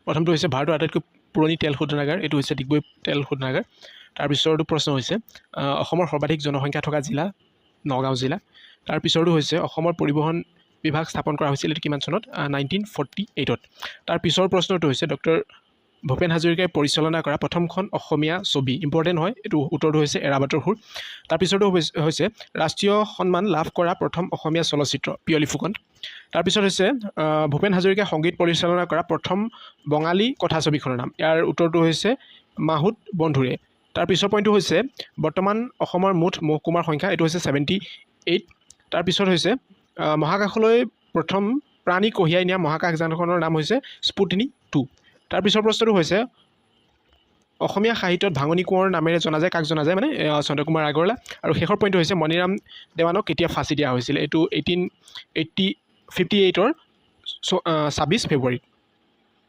প্ৰথমটো হৈছে ভাৰতৰ আটাইতকৈ পুৰণি তেল শোধনাগাৰ, এইটো হৈছে ডিগবৈ তেল শোধনাগাৰ। তাৰপিছৰটো প্ৰশ্ন হৈছে অসমৰ সৰ্বাধিক জনসংখ্যা থকা জিলা নগাঁও জিলা। তাৰপিছৰটো হৈছে অসমৰ পৰিবহণ বিভাগ স্থাপন কৰা হৈছিল এইটো কিমান চনত 1948ত। তাৰ পিছৰ প্ৰশ্নটো হৈছে ডক্টৰ ভূপেন হাজৰিকাই পৰিচালনা কৰা প্ৰথমখন অসমীয়া ছবি, ইম্পৰ্টেণ্ট হয় এইটো, উত্তৰটো হৈছে এৰাবাটৰ সুৰ। তাৰপিছৰটো হৈছে ৰাষ্ট্ৰীয় সন্মান লাভ কৰা প্ৰথম অসমীয়া চলচ্চিত্ৰ পিয়লি ফুকন। তাৰপিছত হৈছে ভূপেন হাজৰিকাই সংগীত পৰিচালনা কৰা প্ৰথম বঙালী কথাছবিখনৰ নাম, ইয়াৰ উত্তৰটো হৈছে মাহুত বন্ধুৰে। তাৰপিছৰ পইণ্টটো হৈছে বৰ্তমান অসমৰ মুঠ মহকুমাৰ সংখ্যা, এইটো হৈছে 78। তাৰপিছত হৈছে মহাকাশলৈ প্ৰথম প্ৰাণী কঢ়িয়াই নিয়া মহাকাশযানখনৰ নাম হৈছে স্পুটনিক 2। তাৰপিছৰ প্ৰশ্নটো হৈছে অসমীয়া সাহিত্যত ভাঙনি কোঁৱৰ নামেৰে জনা যায়, কাক জনা যায় মানে চন্দ্ৰকুমাৰ আগৰৱালা। আৰু শেষৰ পইণ্টটো হৈছে মণিৰাম দেৱানক কেতিয়া ফাঁচি দিয়া হৈছিল, এইটো 1858ৰ 26 ফেব্ৰুৱাৰীত।